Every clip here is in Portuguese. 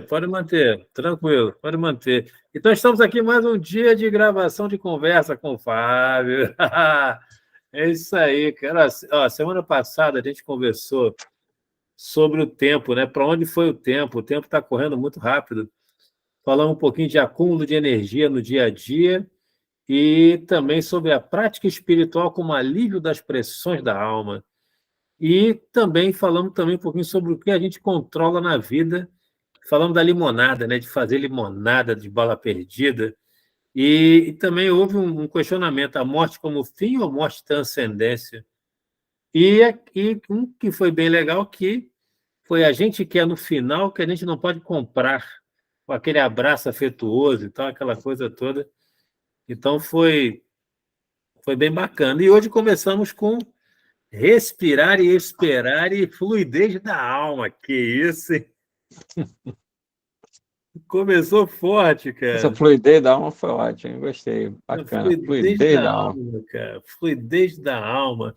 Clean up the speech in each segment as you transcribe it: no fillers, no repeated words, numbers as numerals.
Pode manter, tranquilo, pode manter. Então, estamos aqui mais um dia de gravação de conversa com o Fábio. É isso aí, cara. Ó, semana passada a gente conversou sobre o tempo, né? Para onde foi o tempo? O tempo está correndo muito rápido. Falamos um pouquinho de acúmulo de energia no dia a dia e também sobre a prática espiritual como alívio das pressões da alma. E também falamos também um pouquinho sobre o que a gente controla na vida. Falamos da limonada, né? De fazer limonada de bala perdida. E também houve um questionamento: a morte como fim ou morte transcendência? E um que foi bem legal, que foi a gente que é no final, que a gente não pode comprar, com aquele abraço afetuoso e tal, aquela coisa toda. Então foi bem bacana. E hoje começamos com respirar e esperar e fluidez da alma. Que isso, hein? Começou forte, Essa cara. fluidez da alma foi ótima, gostei. A Bacana. fluidez Fluidez da da alma. alma, cara. Fluidez da alma.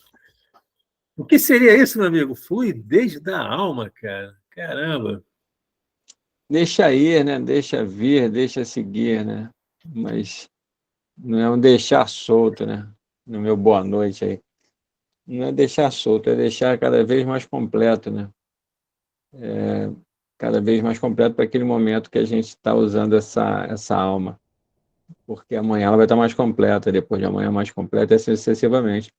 O que seria isso, meu amigo? Fluidez da alma, cara. Caramba. Deixa ir, né? Deixa vir, deixa seguir, né? Mas não é um deixar solto, né? No meu boa noite aí. Não é deixar solto, é deixar cada vez mais completo, né? Cada vez mais completo para aquele momento que a gente está usando essa alma. Porque amanhã ela vai estar mais completa, depois de amanhã mais completa, e assim sucessivamente.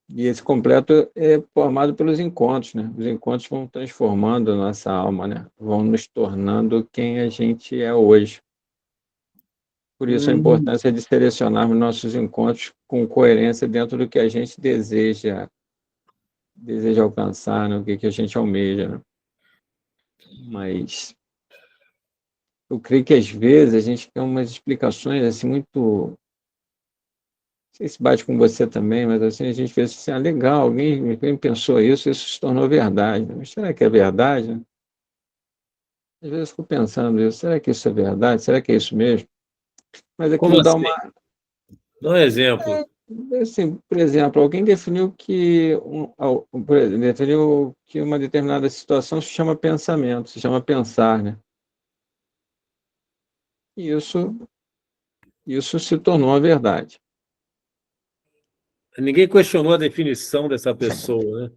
E esse completo é formado pelos encontros, né? Os encontros vão transformando a nossa alma, né? Vão nos tornando quem a gente é hoje. Por isso a Hum, importância de selecionarmos nossos encontros com coerência dentro do que a gente deseja alcançar, né? O que a gente almeja, né? Mas eu creio que às vezes a gente tem umas explicações assim muito, não sei se bate com você também, mas assim a gente vê assim, legal, alguém pensou isso se tornou verdade, né? Mas será que é verdade, né? Às vezes eu fico pensando isso, será que isso é verdade? Será que é isso mesmo? Mas como aquilo dá assim? uma... Dá um exemplo. Assim, por exemplo, alguém definiu definiu que uma determinada situação se chama pensamento, se chama pensar, né? E isso se tornou uma verdade. Ninguém questionou a definição dessa pessoa, né?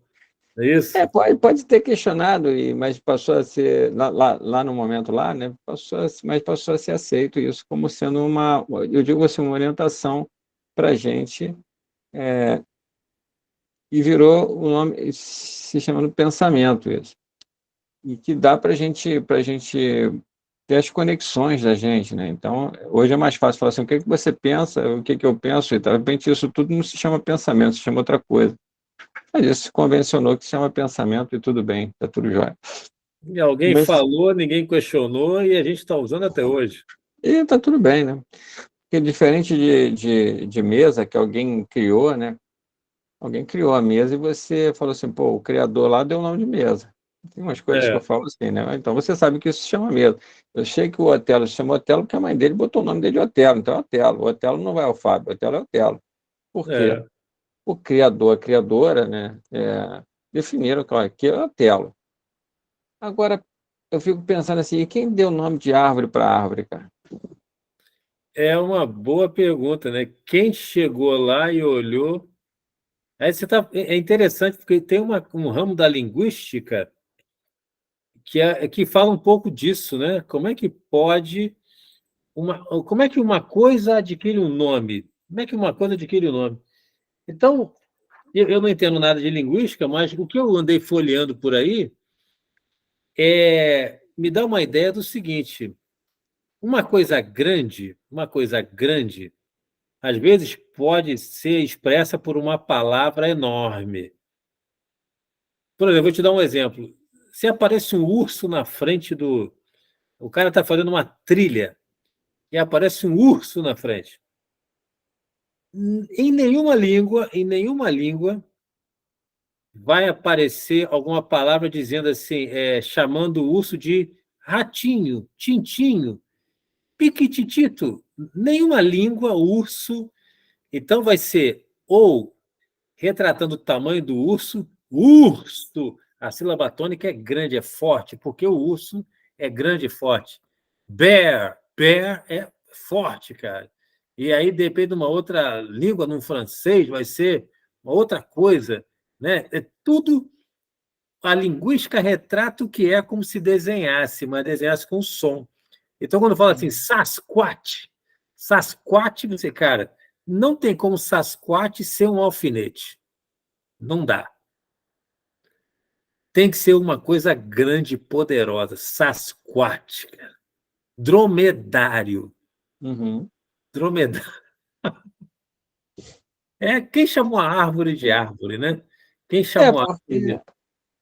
É isso? Pode ter questionado, mas passou a ser, lá no momento lá, né? Mas passou a ser aceito isso como sendo eu digo assim, uma orientação para a gente, e virou o nome, se chamando pensamento isso. E que dá para gente ter as conexões da gente, né? Então, hoje é mais fácil falar assim, o que que você pensa, o que que eu penso, e de repente isso tudo não se chama pensamento, se chama outra coisa. Mas isso se convencionou que se chama pensamento e tudo bem, está tudo jóia. E alguém Mas, falou, ninguém questionou e a gente está usando até hoje. e está tudo bem, né? Porque diferente de mesa que alguém criou, né? Alguém criou a mesa e você falou assim, pô, o criador lá deu o nome de mesa. Tem umas coisas que eu É, falo assim, né? Então você sabe que isso se chama mesa. Eu sei que o Otelo se chama Otelo porque a mãe dele botou o nome dele de Otelo, então é Otelo. O Otelo não vai ao Fábio, o Otelo é Otelo. Por quê? é. O criador, a criadora, né? Definiram que ó, aqui é Otelo. Agora, eu fico pensando assim, e quem deu o nome de árvore para árvore, cara? É uma boa pergunta, né? Quem chegou lá e olhou. Aí você tá, é interessante, porque tem um ramo da linguística que fala um pouco disso, né? Como é que uma coisa adquire um nome? Como é que uma coisa adquire um nome? Então, eu não entendo nada de linguística, mas o que eu andei folheando por aí me dá uma ideia do seguinte: uma coisa grande, às vezes pode ser expressa por uma palavra enorme. Por exemplo, vou te dar um exemplo. Se aparece um urso na frente do. O cara está fazendo uma trilha e aparece um urso na frente. Em nenhuma língua vai aparecer alguma palavra dizendo assim, chamando o urso de ratinho, tintinho, piquititito. Nenhuma língua, urso. Então vai ser ou retratando o tamanho do urso, urso. A sílaba tônica é grande, é forte, porque o urso é grande e forte. Bear é forte, cara. E aí, depende de uma outra língua, num francês, vai ser uma outra coisa, né? É tudo. A linguística retrata o que é como se desenhasse, mas desenhasse com som. Então, quando fala assim, Sasquatch, você, cara, não tem como Sasquatch ser um alfinete. Não dá. Tem que ser uma coisa grande e poderosa. Sasquatch, cara. Dromedário. Uhum. Dromedário. É quem chamou a árvore de árvore, né? Quem É chamou a árvore porque, de...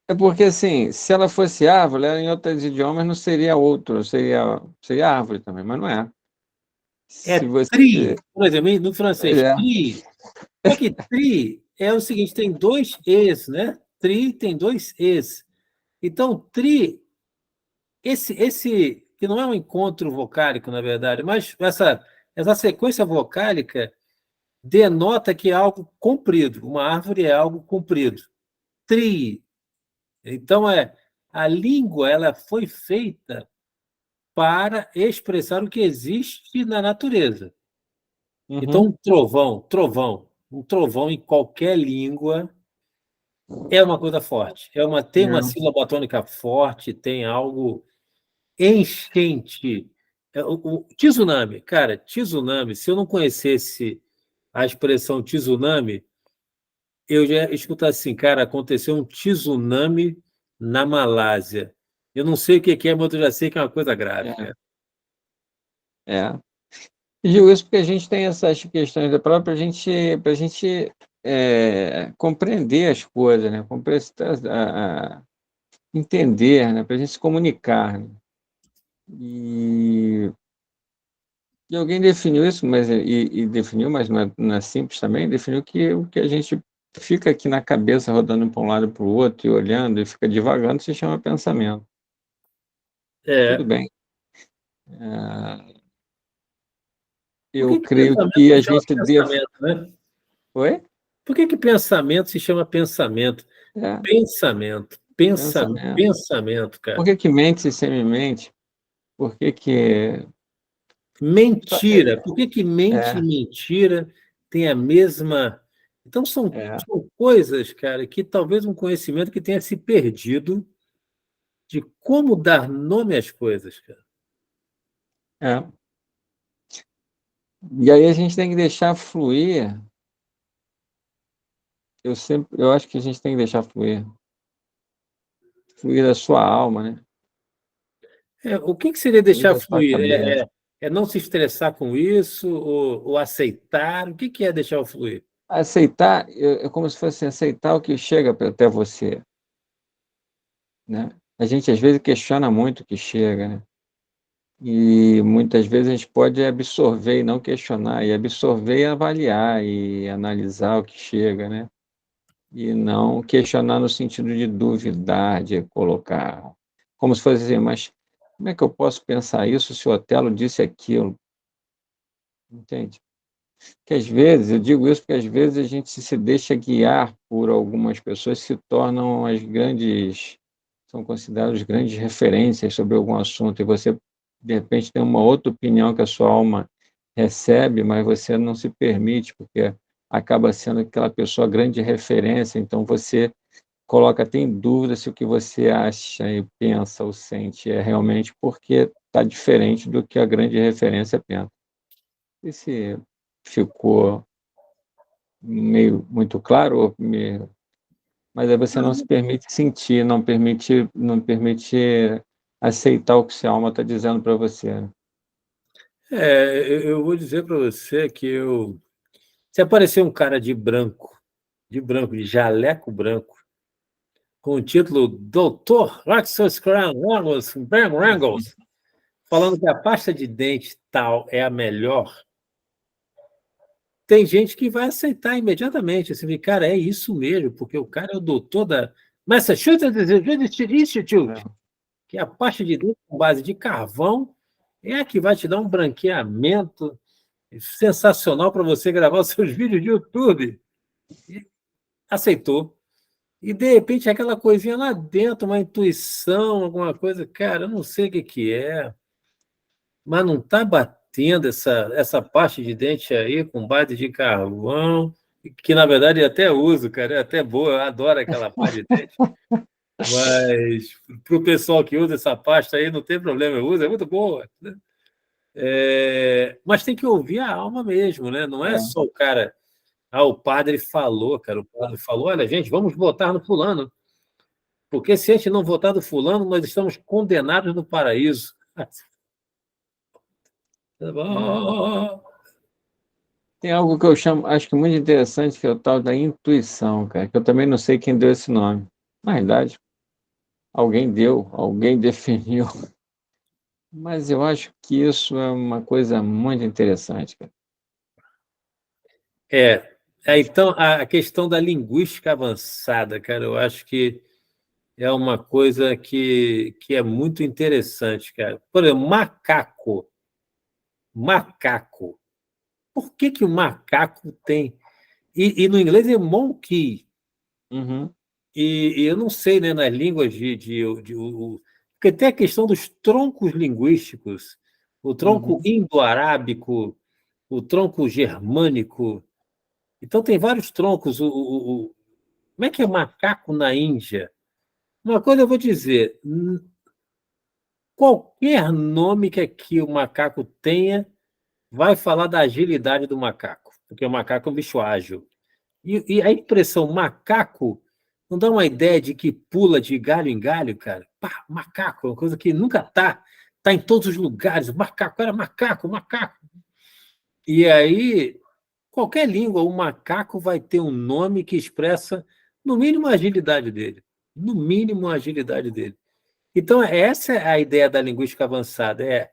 é porque, assim, se ela fosse árvore, ela, em outros idiomas não seria outro, seria árvore também, mas não é. É Se você. tri, por exemplo, no Pois francês, é. tri. É que tri é o seguinte, tem dois es, né? Tri tem dois es. Então, tri, esse que não é um encontro vocálico, na verdade, mas essa sequência vocálica denota que é algo comprido. Uma árvore é algo comprido. Tri. Então, a língua ela foi feita para expressar o que existe na natureza. Então, Uhum. um trovão em qualquer língua é uma coisa forte. Tem uma É. sílaba tônica forte, tem algo enchente. O tsunami, cara, tsunami, se eu não conhecesse a expressão tsunami, eu já escuto assim, cara, aconteceu um tsunami na Malásia. Eu não sei o que é, mas eu já sei que é uma coisa grave, É. cara. É. E digo isso porque a gente tem essas questões da própria, para a gente compreender as coisas, né? Entender, né? Para a gente se comunicar, né? E, e alguém definiu isso, e definiu, mas não é simples também, definiu que o que a gente fica aqui na cabeça rodando para um lado e para o outro e olhando e fica divagando se chama pensamento. Tudo É. bem. Por Eu que creio pensamento que se a chama gente deve. pensamento, né? Oi? Por que pensamento se chama pensamento? É, Pensamento, pensamento. Por cara. que mente se semi-mente? Por que que... Mentira. Por que mente e É, mentira têm a mesma. Então, é, são coisas, cara, que talvez um conhecimento que tenha se perdido de como dar nome às coisas, cara. é. E aí a gente tem que deixar fluir. Eu acho que a gente tem que deixar fluir a sua alma, né? O que seria Fluir deixar a sua fluir? cabeça. É não se estressar com isso ou aceitar? O que é deixar fluir? Aceitar, é como se fosse aceitar o que chega até você, né? A gente às vezes questiona muito o que chega, né? E muitas vezes a gente pode absorver e não questionar, e absorver e avaliar e analisar o que chega, né? E não questionar no sentido de duvidar, de colocar, como se fosse assim, mas como é que eu posso pensar isso se o Otelo disse aquilo? Entende? Que às vezes, eu digo isso porque às vezes a gente se deixa guiar por algumas pessoas que se tornam são consideradas grandes referências sobre algum assunto, e você, de repente, tem uma outra opinião que a sua alma recebe, mas você não se permite, porque acaba sendo aquela pessoa grande referência, então você coloca até em dúvida se o que você acha e pensa ou sente é realmente porque está diferente do que a grande referência pensa. E se ficou meio muito claro, mas aí você não se permite sentir, não permite aceitar o que sua alma está dizendo para você, né? Eu vou dizer para você que se aparecer um cara de jaleco branco, com o título Doutor Raxus Wrangles, falando que a pasta de dente tal é a melhor, tem gente que vai aceitar imediatamente. Assim, cara, é isso mesmo, porque o cara é o doutor da Massachusetts Institute, É. que a pasta de dente com base de carvão é a que vai te dar um branqueamento sensacional para você gravar os seus vídeos de YouTube. E aceitou. e de repente aquela coisinha lá dentro, uma intuição, alguma coisa, cara, eu não sei o que que é, mas não está batendo essa parte de dente aí com base de carvão, que na verdade eu até uso, cara, é até boa, eu adoro aquela pasta de dente. Mas para o pessoal que usa essa pasta aí, não tem problema, eu uso, é muito boa, né? Mas tem que ouvir a alma mesmo, né? Não é É. só o cara. Ah, o padre falou, cara. O padre falou: olha, gente, vamos votar no fulano. Porque se a gente não votar no fulano, nós estamos condenados no paraíso. Tá bom. Tem algo que eu chamo, acho que muito interessante, que é o tal da intuição, cara, que eu também não sei quem deu esse nome. Na verdade, alguém deu, alguém definiu, mas eu acho que isso é uma coisa muito interessante, cara. Então, a questão da linguística avançada, cara, eu acho que é uma coisa que é muito interessante, cara. Por exemplo, macaco. Macaco. Por que que o macaco tem. E no inglês é monkey. Uhum, E eu não sei, né, nas línguas porque tem a questão dos troncos linguísticos, o tronco uhum. indo-arábico, o tronco germânico. Então, tem vários troncos. Como é que é macaco na Índia? Uma coisa eu vou dizer: qualquer nome que aqui o macaco tenha vai falar da agilidade do macaco, porque o macaco é um bicho ágil. E a impressão macaco não dá uma ideia de que pula de galho em galho, cara? Pá, macaco é uma coisa que nunca tá em todos os lugares. Macaco era macaco, macaco. E aí, qualquer língua, o macaco vai ter um nome que expressa, no mínimo, a agilidade dele. No mínimo, a agilidade dele. Então, essa é a ideia da linguística avançada.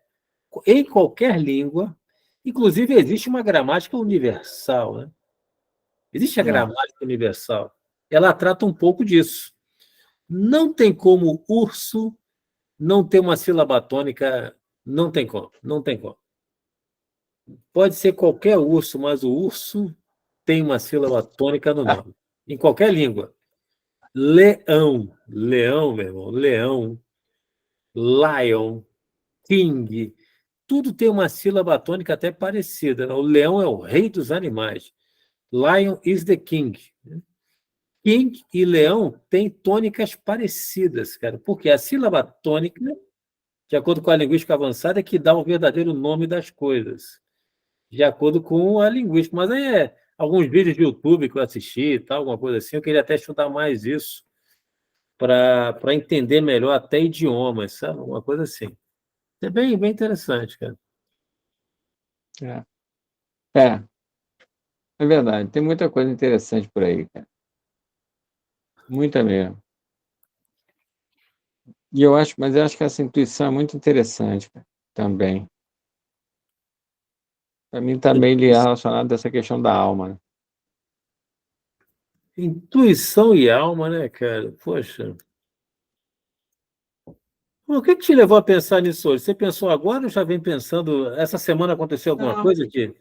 Em qualquer língua, inclusive existe uma gramática universal, né? Existe a É, gramática universal. Ela trata um pouco disso. Não tem como urso não ter uma sílaba tônica, não tem como, não tem como. Pode ser qualquer urso, mas o urso tem uma sílaba tônica no nome, em qualquer língua. Leão, leão, meu irmão, leão, lion, king, tudo tem uma sílaba tônica até parecida, né? O leão é o rei dos animais. Lion is the king. King e leão têm tônicas parecidas, cara, porque a sílaba tônica, de acordo com a linguística avançada, é que dá o verdadeiro nome das coisas, de acordo com a linguística. Mas aí alguns vídeos de YouTube que eu assisti, tal, alguma coisa assim, eu queria até estudar mais isso para entender melhor até idiomas, sabe? Uma coisa assim. É bem, bem interessante, cara. é, é, é verdade. Tem muita coisa interessante por aí, cara. Muita mesmo. E eu acho, mas eu acho que essa intuição é muito interessante, cara, também. Para mim, também ele é relacionado a essa questão da alma, né? Intuição e alma, né, cara? Poxa. O que que te levou a pensar nisso hoje? Você pensou agora ou já vem pensando? Essa semana aconteceu alguma Não, coisa aqui?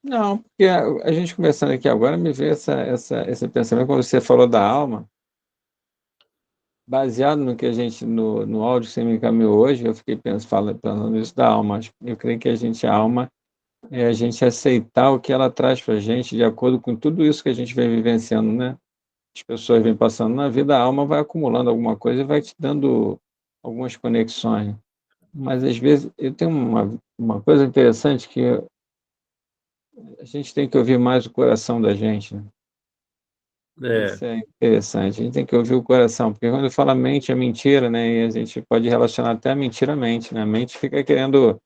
não, porque a gente conversando aqui agora me veio esse pensamento, quando você falou da alma, baseado no que a gente, no áudio que você me encaminhou hoje, eu fiquei pensando nisso da alma. Eu creio que a alma é a gente aceitar o que ela traz para a gente, de acordo com tudo isso que a gente vem vivenciando, né? As pessoas vêm passando na vida, a alma vai acumulando alguma coisa e vai te dando algumas conexões. Mas às vezes eu tenho uma coisa interessante que a gente tem que ouvir mais o coração da gente, né? É, Isso é interessante. A gente tem que ouvir o coração, porque quando fala mente é mentira, né? E a gente pode relacionar até a mentira à mente, né? A mente fica querendo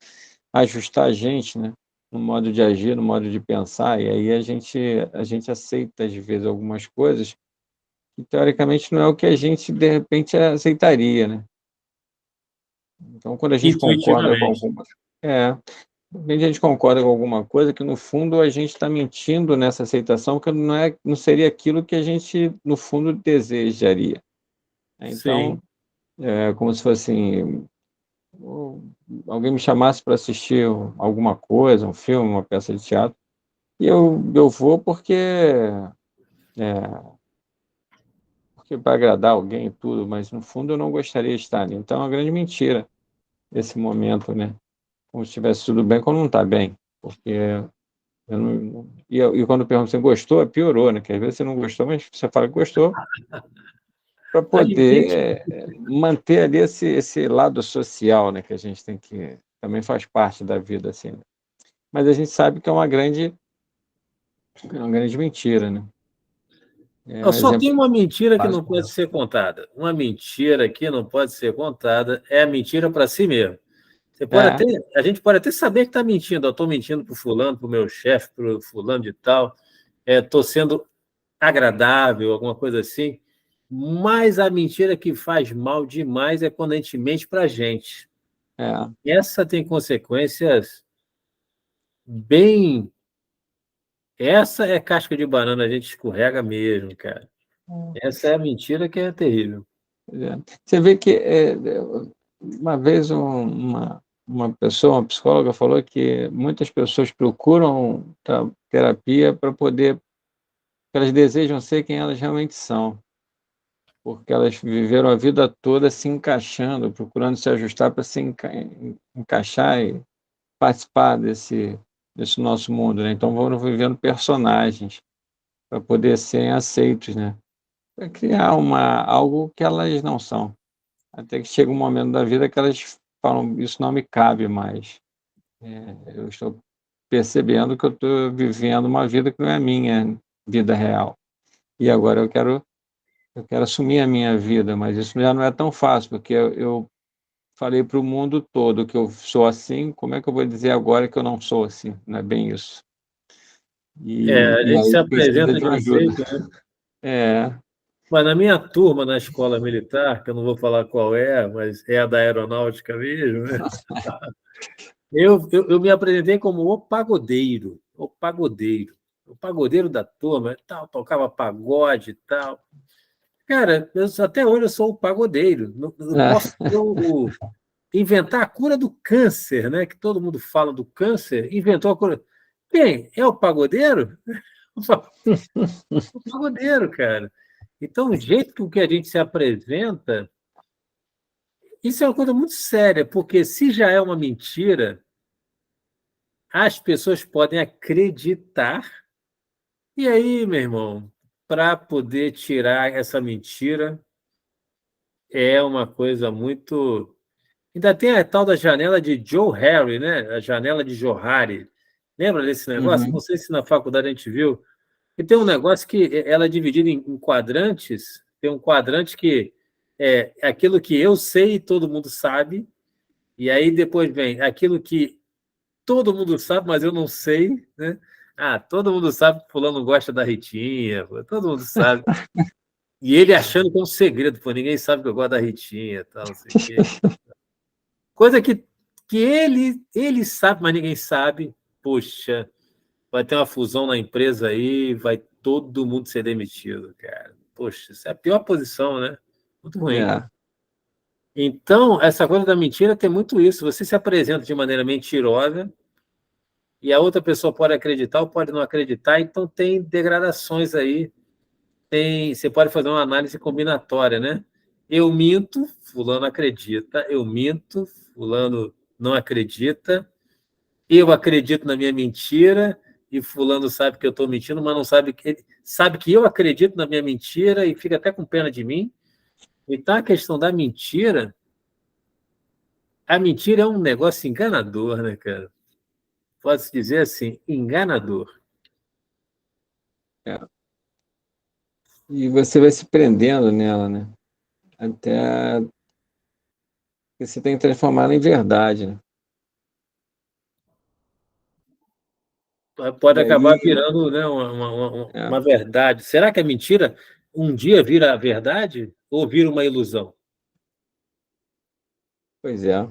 ajustar a gente, né? No modo de agir, no modo de pensar, e aí a gente aceita às vezes algumas coisas que teoricamente não é o que a gente de repente aceitaria, né? Então, quando a gente concorda com intuitivamente. alguma, é, de repente a gente concorda com alguma coisa que no fundo a gente está mentindo nessa aceitação, que não seria aquilo que a gente no fundo desejaria, né? Então, Sim. é como se fosse assim, alguém me chamasse para assistir alguma coisa, um filme, uma peça de teatro, e eu vou porque porque para agradar alguém e tudo, mas no fundo eu não gostaria de estar ali. Então é uma grande mentira esse momento, né? Como se estivesse tudo bem quando não está bem. Porque eu não... E quando pergunto se gostou, piorou, né? Que às vezes você não gostou, mas você fala que gostou para A gente, poder manter ali esse lado social, né? Que a gente tem que... Também faz parte da vida, assim, né? Mas a gente sabe que é uma grande mentira, né? É um só tem exemplo uma mentira que não básico. pode ser contada. Uma mentira que não pode ser contada é a mentira para si mesmo. Você pode É, até, a gente pode até saber que está mentindo. Eu estou mentindo para o fulano, para o meu chefe, para o fulano de tal. Estou sendo agradável, alguma coisa assim. Mas a mentira que faz mal demais é quando a gente mente para a gente. é. Essa tem consequências bem. Essa é casca de banana, a gente escorrega mesmo, cara. Essa é a mentira que é terrível. É. Você vê que uma vez uma pessoa, uma psicóloga, falou que muitas pessoas procuram terapia para poder, porque elas desejam ser quem elas realmente são, porque elas viveram a vida toda se encaixando, procurando se ajustar para se encaixar e participar desse nosso mundo, né? Então vão vivendo personagens para poder serem aceitos, né? Para criar algo que elas não são. Até que chega um momento da vida que elas falam, isso não me cabe mais. Eu estou percebendo que eu estou vivendo uma vida que não é a minha vida real. E agora eu quero assumir a minha vida, mas isso já não é tão fácil, porque eu falei para o mundo todo que eu sou assim, como é que eu vou dizer agora que eu não sou assim? Não é bem isso. A E gente se aí precisa apresenta de de uma um ajuda. jeito, né? É, Mas na minha turma, na escola militar, que eu não vou falar qual é, mas é a da aeronáutica mesmo, né? Eu me apresentei como o pagodeiro, o pagodeiro da turma, tal, tocava pagode e tal. Cara, até hoje eu sou o pagodeiro. Eu posso ser inventar a cura do câncer, né? Que todo mundo fala do câncer, inventou a cura. Quem? É o pagodeiro? O pagodeiro, cara. Então, o jeito com que a gente se apresenta, isso é uma coisa muito séria, porque se já é uma mentira, as pessoas podem acreditar. E aí, meu irmão, para poder tirar essa mentira, é uma coisa muito. Ainda tem a tal da janela de Joe Harry, né? A janela de Johari. Lembra desse negócio? Não uhum, sei se na faculdade a gente viu. E tem um negócio que ela é dividida em quadrantes. Tem um quadrante que é aquilo que eu sei e todo mundo sabe. E aí depois vem aquilo que todo mundo sabe, mas eu não sei, né? Ah, todo mundo sabe que fulano gosta da Ritinha, pô, todo mundo sabe. E ele achando que é um segredo, pô, ninguém sabe que eu gosto da Ritinha, tal, não sei o quê. Coisa que ele sabe, mas ninguém sabe. Poxa, vai ter uma fusão na empresa aí, vai todo mundo ser demitido, cara. Poxa, isso é a pior posição, né? Muito ruim. é, Então, essa coisa da mentira tem muito isso. Você se apresenta de maneira mentirosa e a outra pessoa pode acreditar ou pode não acreditar, então tem degradações aí. Você pode fazer uma análise combinatória, né? Eu minto, fulano acredita. Eu minto, fulano não acredita. Eu acredito na minha mentira e fulano sabe que eu estou mentindo, mas não sabe que ele sabe que eu acredito na minha mentira e fica até com pena de mim. Então a questão da mentira, a mentira é um negócio enganador, né, cara? Pode-se dizer assim, enganador. é. E você vai se prendendo nela, né? Até que você tem que transformar ela em verdade, né? Pode E acabar aí, virando, né, uma, é, uma verdade. Será que a mentira um dia vira a verdade ou vira uma ilusão? pois é.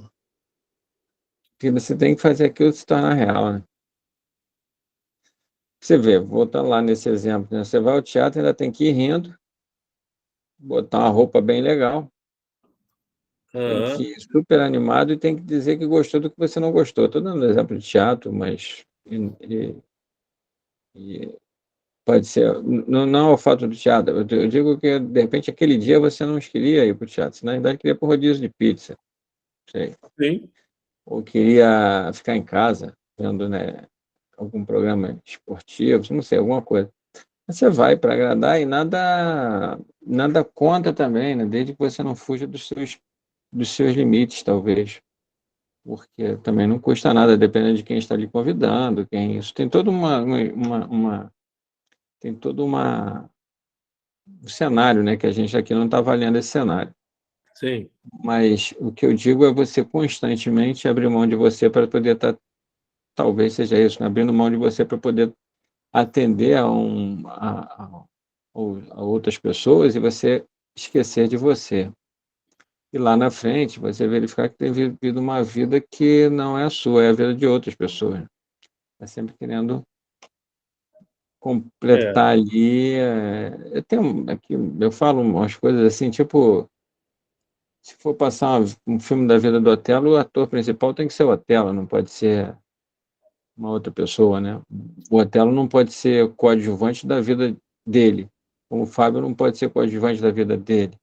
Porque você tem que fazer aquilo se tornar real, né? Você vê, voltando lá nesse exemplo, né? Você vai ao teatro, ainda tem que ir rindo, botar uma roupa bem legal, tem que Aham. ir super animado e tem que dizer que gostou do que você não gostou. Estou dando exemplo de teatro, mas pode ser, não é o fato do teatro, eu digo que, de repente, aquele dia você não queria ir para o teatro, você, na verdade, queria ir para o rodízio de pizza, não sei, Sim. ou queria ficar em casa, vendo, né, algum programa esportivo, não sei, alguma coisa. Você vai para agradar e nada conta também, né? Desde que você não fuja dos seus limites, talvez. Porque também não custa nada, dependendo de quem está lhe convidando, quem isso. Tem toda tem todo um cenário, né? Que a gente aqui não está avaliando esse cenário. Sim. Mas o que eu digo é você constantemente abrir mão de você para poder estar, talvez seja isso, né? Abrindo mão de você para poder atender a outras pessoas e você esquecer de você. E lá na frente você verificar que tem vivido uma vida que não é a sua, é a vida de outras pessoas. Está sempre querendo É. completar ali. Aqui, eu falo umas coisas assim, tipo, se for passar um filme da vida do Otelo, o ator principal tem que ser o Otelo, não pode ser uma outra pessoa, né? O Otelo não pode ser coadjuvante da vida dele, como o Fábio não pode ser coadjuvante da vida dele.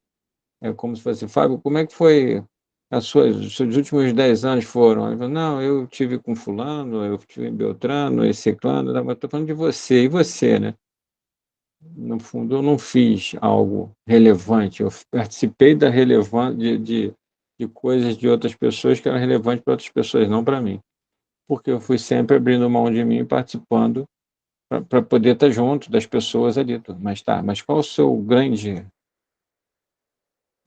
É como se fosse, Fábio, como é que foi os seus últimos 10 anos foram? Ele falou, não, eu tive com fulano, eu tive em Beltrano, esse ciclano, mas estou falando de você, e você, né? No fundo, eu não fiz algo relevante, eu participei da relevância de coisas de outras pessoas que eram relevantes para outras pessoas, não para mim. Porque eu fui sempre abrindo mão de mim e participando para poder estar junto das pessoas ali. Mas tá, mas qual o seu grande,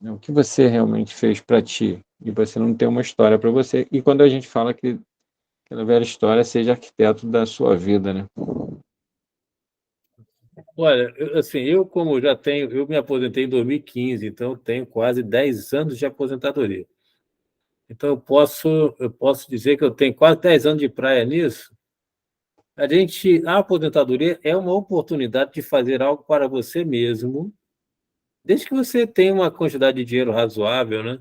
né, o que você realmente fez para ti? E você não tem uma história para você. E quando a gente fala que aquela velha história seja arquiteto da sua vida, né? Olha, assim, eu como já tenho, eu me aposentei em 2015, então eu tenho quase 10 anos de aposentadoria. Então eu posso dizer que eu tenho quase 10 anos de praia nisso. A aposentadoria é uma oportunidade de fazer algo para você mesmo, desde que você tenha uma quantidade de dinheiro razoável, né?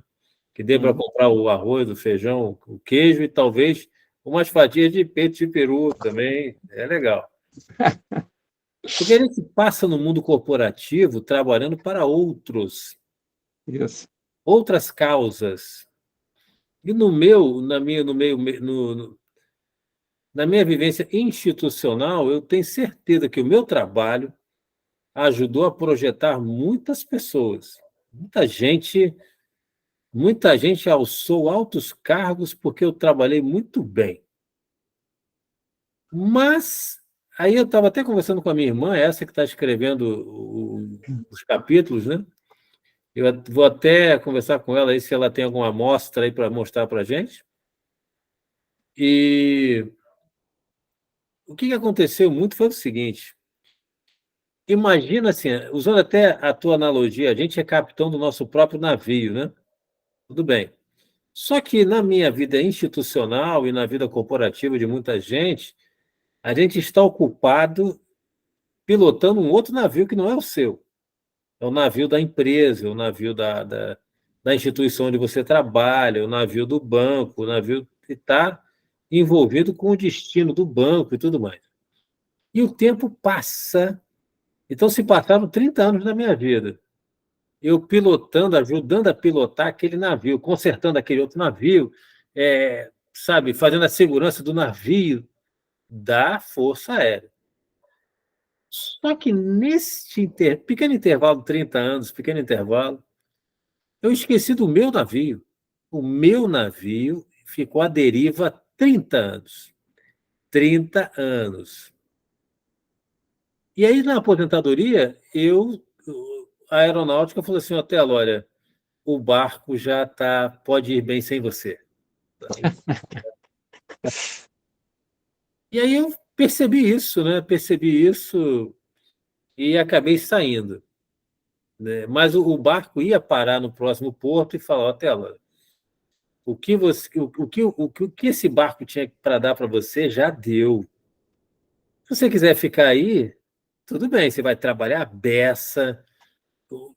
Que dê para Uhum. comprar o arroz, o feijão, o queijo e talvez umas fatias de peito de peru também. É legal. Porque a gente passa no mundo corporativo trabalhando para outros, Isso. outras causas. E no meu, na minha, no meio, na minha vivência institucional, eu tenho certeza que o meu trabalho ajudou a projetar muitas pessoas. Muita gente alçou altos cargos porque eu trabalhei muito bem. Mas aí eu estava até conversando com a minha irmã, essa que está escrevendo os capítulos, né? Eu vou até conversar com ela aí se ela tem alguma amostra aí para mostrar para a gente. E o que aconteceu muito foi o seguinte: imagina assim, usando até a tua analogia, a gente é capitão do nosso próprio navio, né? Tudo bem. Só que na minha vida institucional e na vida corporativa de muita gente, a gente está ocupado pilotando um outro navio que não é o seu. É o navio da empresa, é o navio da instituição onde você trabalha, é o navio do banco, o navio que está envolvido com o destino do banco e tudo mais. E o tempo passa. Então, se passaram 30 anos da minha vida. Eu pilotando, ajudando a pilotar aquele navio, consertando aquele outro navio, sabe, fazendo a segurança do navio da Força Aérea. Só que nesse pequeno intervalo, 30 anos, pequeno intervalo, eu esqueci do meu navio. O meu navio ficou à deriva há 30 anos. 30 anos. E aí, na aposentadoria, a aeronáutica falou assim, Otelo, olha, o barco pode ir bem sem você. E aí eu percebi isso, né? Percebi isso e acabei saindo, né? Mas o barco ia parar no próximo porto e falar, Otelo, o que esse barco tinha para dar para você já deu. Se você quiser ficar aí, tudo bem, você vai trabalhar a beça, o,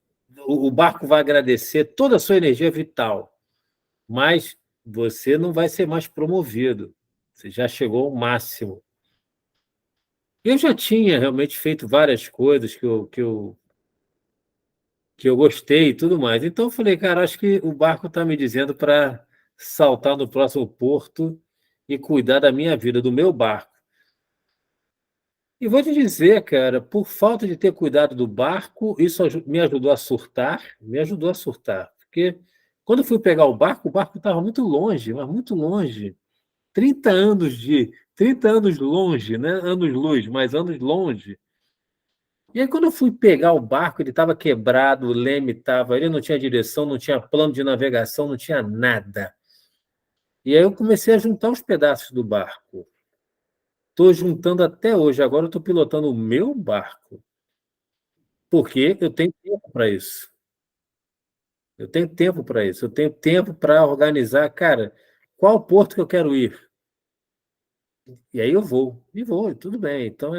o barco vai agradecer toda a sua energia vital, mas você não vai ser mais promovido. Você já chegou ao máximo. Eu já tinha realmente feito várias coisas que eu gostei e tudo mais. Então eu falei, cara, acho que o barco está me dizendo para saltar no próximo porto e cuidar da minha vida, do meu barco. E vou te dizer, cara, por falta de ter cuidado do barco, isso me ajudou a surtar, me ajudou a surtar. Porque quando eu fui pegar o barco estava muito longe, mas muito longe. 30 anos longe, né? Anos-luz, mas anos longe. E aí, quando eu fui pegar o barco, ele estava quebrado, o leme estava, ele não tinha direção, não tinha plano de navegação, não tinha nada. E aí eu comecei a juntar os pedaços do barco. Estou juntando até hoje. Agora eu estou pilotando o meu barco, porque eu tenho tempo para isso. Eu tenho tempo para isso. Eu tenho tempo para organizar, cara, qual porto que eu quero ir. E aí eu vou, e tudo bem. Então,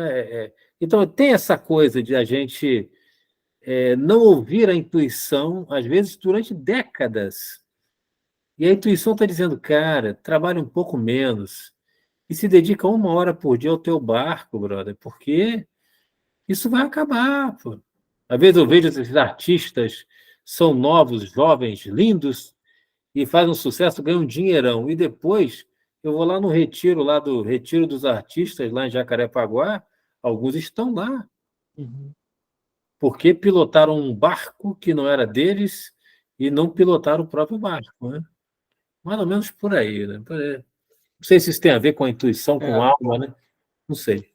então tem essa coisa de a gente não ouvir a intuição, às vezes durante décadas. E a intuição está dizendo, cara, trabalhe um pouco menos e se dedica 1 hora por dia ao teu barco, brother, porque isso vai acabar, pô. Às vezes eu vejo esses artistas, são novos, jovens, lindos, e fazem um sucesso, ganham um dinheirão. E depois eu vou lá no retiro, lá do Retiro dos Artistas, lá em Jacarepaguá, alguns estão lá, Uhum. porque pilotaram um barco que não era deles e não pilotaram o próprio barco, né? Mais ou menos por aí, né? Não sei se isso tem a ver com a intuição, com É, alma, né? Não sei.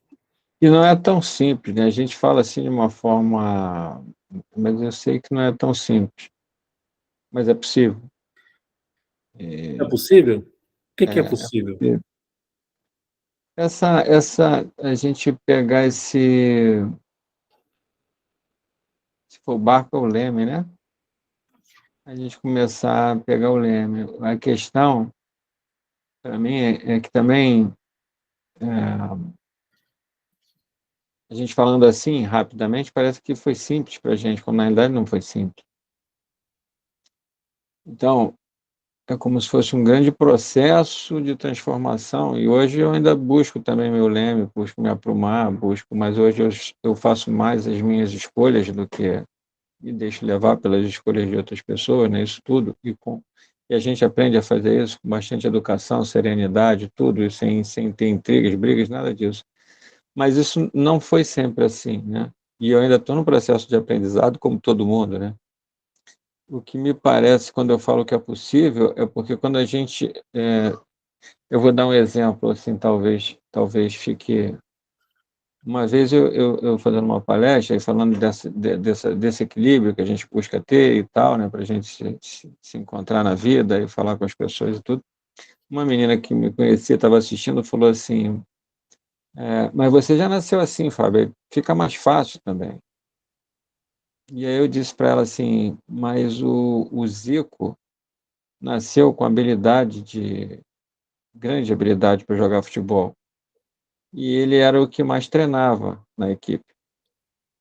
e não é tão simples, né? A gente fala assim de uma forma, mas eu sei que não é tão simples, mas é possível. É É, possível? O que é é possível? possível. A gente pegar se for barco é o leme, né? A gente começar a pegar o leme. A questão, para mim, é que também, a gente falando assim, rapidamente, parece que foi simples para a gente, quando na realidade não foi simples. Então, é como se fosse um grande processo de transformação, e hoje eu ainda busco também meu leme, busco me aprumar, busco, mas hoje eu faço mais as minhas escolhas do que me deixo levar pelas escolhas de outras pessoas, né? Isso tudo, e a gente aprende a fazer isso com bastante educação, serenidade, tudo, e sem ter intrigas, brigas, nada disso. Mas isso não foi sempre assim, né? E eu ainda estou no processo de aprendizado, como todo mundo, né? O que me parece, quando eu falo que é possível, é porque quando a gente... eu vou dar um exemplo, assim, talvez fique... Uma vez eu fazendo uma palestra e falando desse equilíbrio que a gente busca ter e tal, né, para a gente se encontrar na vida e falar com as pessoas e tudo. Uma menina que me conhecia, estava assistindo, falou assim, mas você já nasceu assim, Fábio, fica mais fácil também. E aí eu disse para ela assim, mas o Zico nasceu com grande habilidade para jogar futebol. E ele era o que mais treinava na equipe.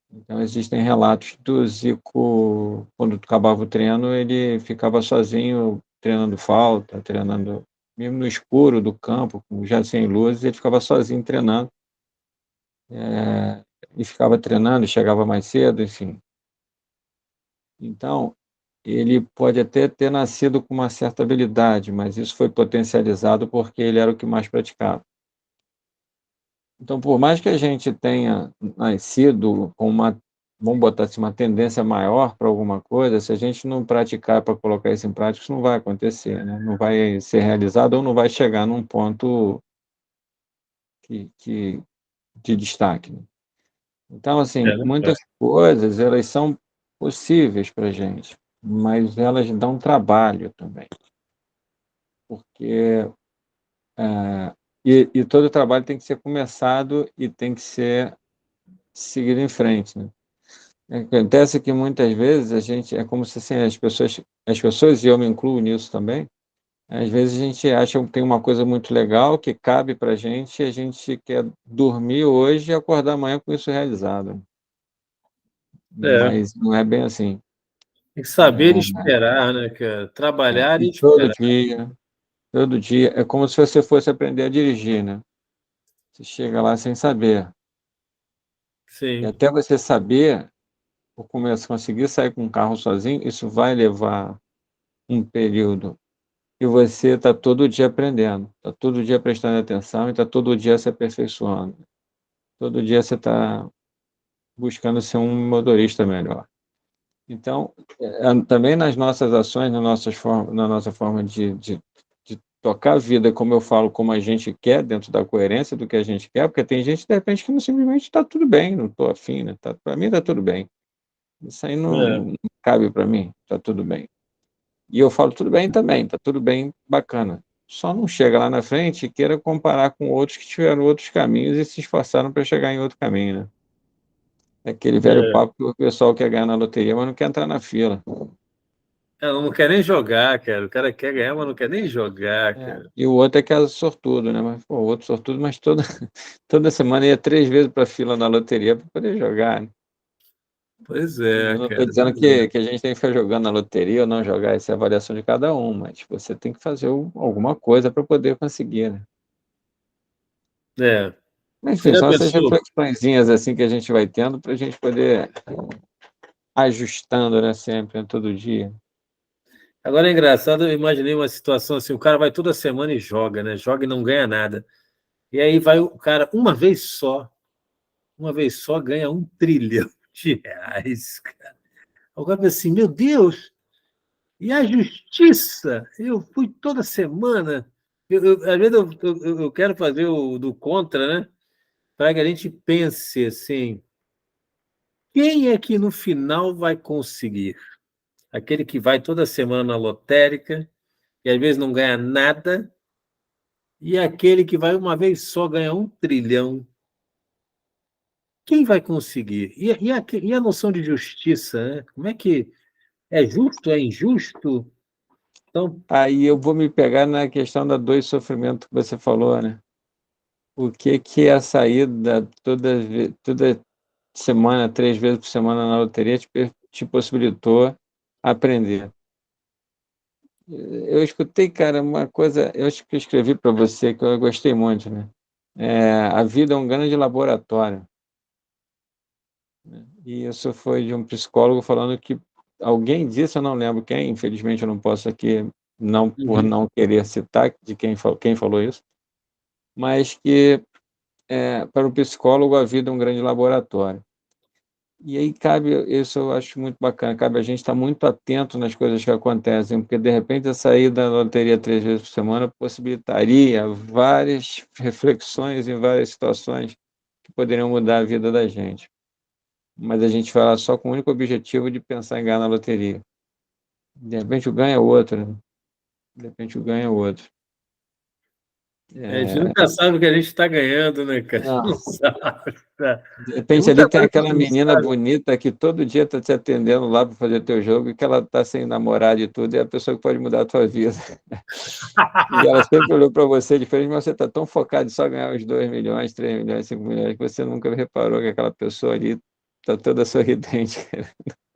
Então, existem relatos do Zico, quando acabava o treino, ele ficava sozinho, treinando falta, treinando, mesmo no escuro do campo, já sem luz, ele ficava sozinho treinando, e ficava treinando, chegava mais cedo, enfim. Então, ele pode até ter nascido com uma certa habilidade, mas isso foi potencializado porque ele era o que mais praticava. Então, por mais que a gente tenha nascido com uma, vamos botar assim, uma tendência maior para alguma coisa, se a gente não praticar para colocar isso em prática, isso não vai acontecer, né? Não vai ser realizado ou não vai chegar num ponto que de destaque, né? Então, assim, É, né? muitas coisas, elas são possíveis para a gente, mas elas dão trabalho também, porque e todo trabalho tem que ser começado e tem que ser seguido em frente, né? Acontece que muitas vezes a gente é como se assim, as pessoas, e eu me incluo nisso também, às vezes a gente acha que tem uma coisa muito legal que cabe para a gente e a gente quer dormir hoje e acordar amanhã com isso realizado. É, Mas não é bem assim. tem que saber esperar, né, cara? Trabalhar e E esperar. todo dia, é como se você fosse aprender a dirigir, né? Você chega lá sem saber. E sim. até você saber, ou começar, conseguir sair com um carro sozinho, isso vai levar um período. E você está todo dia aprendendo, está todo dia prestando atenção e está todo dia se aperfeiçoando. Todo dia você está buscando ser um motorista melhor. Então, também nas nossas ações, na nossa forma de tocar a vida, como eu falo, como a gente quer, dentro da coerência do que a gente quer, porque tem gente, de repente, que não, simplesmente está tudo bem, não estou afim, né? Para mim está tudo bem. Isso aí É. não cabe para mim, está tudo bem. E eu falo tudo bem também, está tudo bem, bacana. Só não chega lá na frente e queira comparar com outros que tiveram outros caminhos e se esforçaram para chegar em outro caminho, né? É aquele velho É. papo que o pessoal quer ganhar na loteria, mas não quer entrar na fila. Ela não quer nem jogar, cara. O cara quer ganhar, mas não quer nem jogar, É. cara. E o outro é que é sortudo, né? Mas, pô, o outro sortudo, mas toda semana ia 3 vezes para a fila da loteria para poder jogar, né? Pois Eu é, não estou cara. dizendo Pois é. que a gente tem que ficar jogando na loteria ou não jogar, essa é a avaliação de cada um, mas você tem que fazer alguma coisa para poder conseguir, né? É. Você Enfim, já são essas pensou? reflexõezinhas assim que a gente vai tendo para a gente poder ajustando, né, sempre, né, todo dia. Agora é engraçado, eu imaginei uma situação assim: o cara vai toda semana e joga, né? Joga e não ganha nada. E aí vai o cara, uma vez só ganha 1 trilhão de reais. O cara pensa assim: meu Deus, e a justiça? Eu fui toda semana. Às vezes eu quero fazer o do contra, né? Para que a gente pense assim: quem é que no final vai conseguir? Aquele que vai toda semana na lotérica e às vezes não ganha nada, e aquele que vai uma vez só ganha 1 trilhão. Quem vai conseguir? E a noção de justiça, né? Como é que é justo, é injusto? Então, Aí eu vou me pegar na questão da dor e sofrimento que você falou, né? O que que a saída toda semana, 3 vezes por semana na loteria te possibilitou aprender? Eu escutei, cara, uma coisa, eu acho que eu escrevi para você que eu gostei muito, né? A vida é um grande laboratório. E isso foi de um psicólogo falando que alguém disse, eu não lembro quem, infelizmente eu não posso aqui, não por uhum. não querer citar de quem falou isso, mas que para o psicólogo a vida é um grande laboratório. E aí cabe, isso eu acho muito bacana, cabe a gente estar muito atento nas coisas que acontecem, porque de repente a saída da loteria 3 vezes por semana possibilitaria várias reflexões em várias situações que poderiam mudar a vida da gente. Mas a gente vai lá só com o único objetivo de pensar em ganhar na loteria. De repente o ganho é outro, né? De repente o ganho é outro. A gente É, nunca sabe o que a gente está ganhando, né, cara? não, Não sabe. Tá? de Tem repente ali muita tem coisa que aquela a gente não menina sabe. bonita que todo dia está te atendendo lá para fazer teu jogo e que ela está sem namorado e tudo, e é a pessoa que pode mudar a tua vida. E ela sempre olhou para você diferente, mas você está tão focado em só ganhar os 2 milhões, 3 milhões, 5 milhões, que você nunca reparou que aquela pessoa ali está toda sorridente.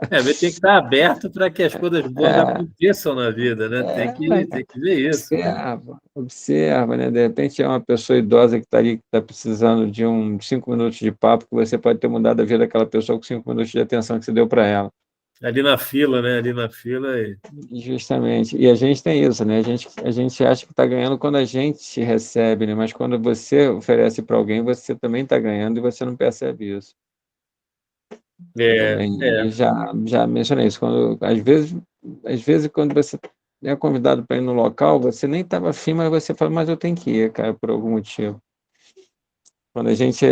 É, mas tem que estar aberto para que as coisas boas É, aconteçam na vida, né? Tem que ver isso, né? observa, observa, né? De repente é uma pessoa idosa que está ali, que está precisando de uns 5 minutos de papo, que você pode ter mudado a vida daquela pessoa com 5 minutos de atenção que você deu para ela. Ali na fila, né? Ali na fila. Justamente. E a gente tem isso, né? A gente acha que está ganhando quando a gente recebe, né? Mas quando você oferece para alguém, você também está ganhando e você não percebe isso. É, E já mencionei isso. Às vezes, quando você é convidado para ir no local, você nem estava afim, mas você fala, mas eu tenho que ir, cara, por algum motivo. Quando a gente,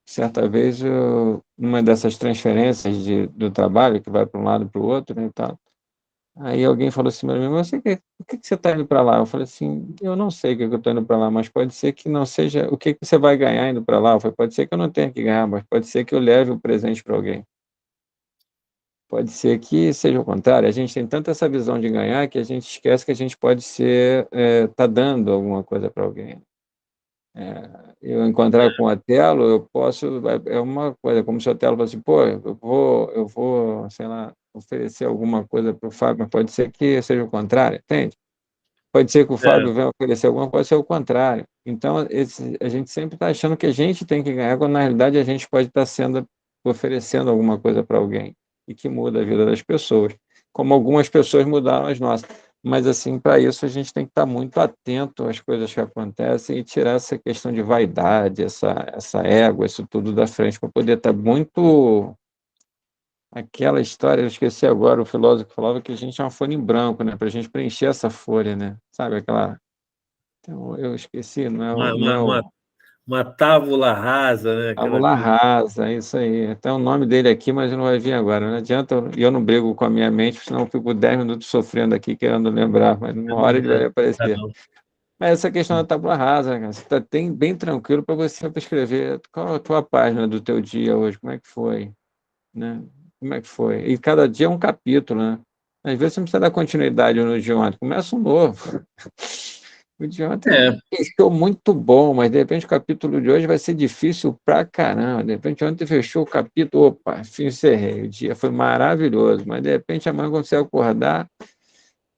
certa vez, uma dessas transferências do trabalho, que vai para um lado e para o outro, né, e tal, aí alguém falou assim para mim, mas por que você está indo para lá? Eu falei assim, eu não sei o que eu estou indo para lá, mas pode ser que não seja o que você vai ganhar indo para lá. Eu falei, pode ser que eu não tenha que ganhar, mas pode ser que eu leve o presente para alguém. Pode ser que seja o contrário. A gente tem tanta essa visão de ganhar que a gente esquece que a gente pode tá dando alguma coisa para alguém. Eu encontrar com o Otelo, eu posso, é uma coisa, como se o Otelo fosse, pô, eu vou, sei lá, oferecer alguma coisa para o Fábio, mas pode ser que seja o contrário, entende? Pode ser que o É. Fábio venha oferecer alguma, pode ser o contrário. Então, a gente sempre está achando que a gente tem que ganhar, quando na realidade a gente pode estar sendo oferecendo alguma coisa para alguém e que muda a vida das pessoas, como algumas pessoas mudaram as nossas. Mas, assim, para isso a gente tem que estar muito atento às coisas que acontecem e tirar essa questão de vaidade, essa égua, isso tudo da frente, para poder estar muito. Aquela história, eu esqueci agora, o filósofo falava que a gente é uma folha em branco, né? Para a gente preencher essa folha, né? Sabe aquela. Então, eu esqueci, não é Uma, o. Não uma, é uma, o uma tábula rasa, né? Aquela Tábula coisa. rasa, é isso aí. Até o nome dele aqui, mas não vai vir agora. Não adianta, e eu não brigo com a minha mente, senão eu fico 10 minutos sofrendo aqui, querendo lembrar, mas numa hora ele vai Ah, aparecer. não. Mas essa questão da tábula rasa, cara, você tem bem tranquilo para você escrever qual a tua página do teu dia hoje, como é que foi, né? Como é que foi? E cada dia é um capítulo, né? Às vezes você não precisa dar continuidade no de ontem, começa um novo. O de É, ontem fechou muito bom, mas de repente o capítulo de hoje vai ser difícil pra caramba. De repente ontem fechou o capítulo, opa, encerrei. O dia foi maravilhoso, mas de repente amanhã quando você acordar,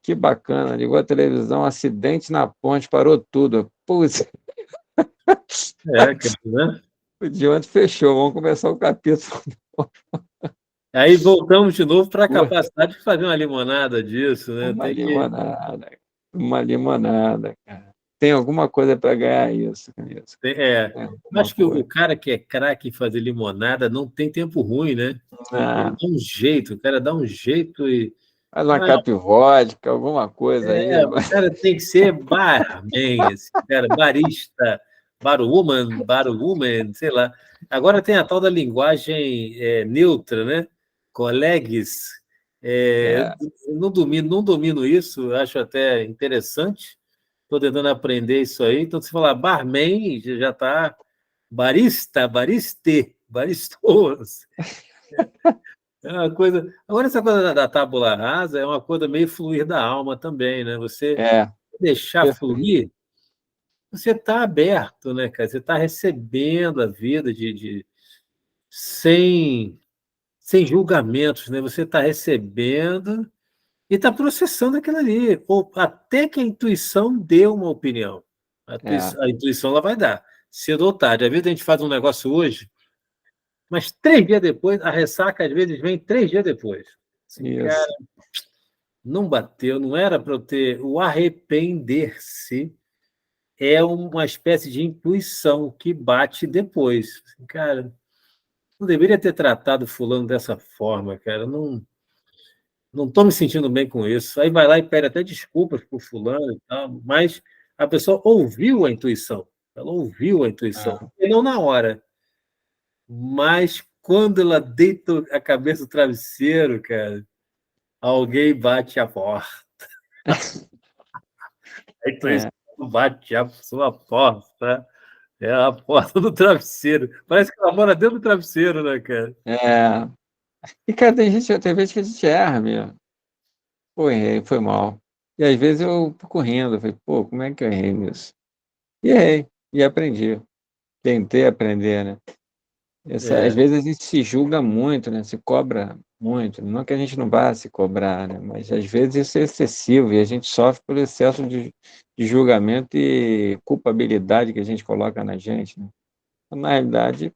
que bacana, ligou a televisão, acidente na ponte, parou tudo. Putz, cara, né? o de ontem fechou, vamos começar o capítulo. Aí voltamos de novo para a capacidade de fazer uma limonada disso, né? Uma Tem que. limonada, uma limonada, cara. Tem alguma coisa para ganhar isso, com isso. É, Tem eu alguma acho que o coisa. cara que é craque em fazer limonada não tem tempo ruim, né? Ele Ah, dá um jeito, o cara dá um jeito e. faz uma Ah, capivódica, alguma coisa aí. o cara tem que ser barman, esse cara, barista, barwoman, sei lá. Agora tem a tal da linguagem neutra, né? Colegues. É, Eu não domino isso, acho até interessante. Estou tentando aprender isso aí. Então, se falar barman, já está baristos. É uma coisa. Agora, essa coisa da tábula rasa é uma coisa meio fluir da alma também, né? Você é, deixar perfeito. fluir, você está aberto, né, cara? Você está recebendo a vida sem, sem julgamentos, né? Você está recebendo e está processando aquilo ali, ou até que a intuição dê uma opinião. É, A intuição ela vai dar, cedo ou tarde. Às vezes a gente faz um negócio hoje, mas 3 dias depois, a ressaca às vezes vem 3 dias depois. Assim, cara, isso. não bateu, não era para eu ter. O arrepender-se é uma espécie de intuição que bate depois. Assim, cara, não deveria ter tratado fulano dessa forma, cara. Não estou me sentindo bem com isso. Aí vai lá e pede até desculpas para o fulano e tal, mas a pessoa ouviu a intuição. Ela ouviu a intuição, É, e não na hora. Mas quando ela deita a cabeça no travesseiro, cara, alguém bate a porta. A intuição é, bate a sua porta. É a porta do travesseiro. Parece que ela mora dentro do travesseiro, né, cara? é. E, cara, tem vezes que a gente erra mesmo. Pô, errei, foi mal. E às vezes eu fico rindo, falei, pô, como é que eu errei nisso? E errei, e aprendi. Tentei aprender, né? Às É, vezes a gente se julga muito, né? Se cobra muito. Não que a gente não vá se cobrar, né? Mas às vezes isso é excessivo e a gente sofre por excesso de julgamento e culpabilidade que a gente coloca na gente, né? Na realidade,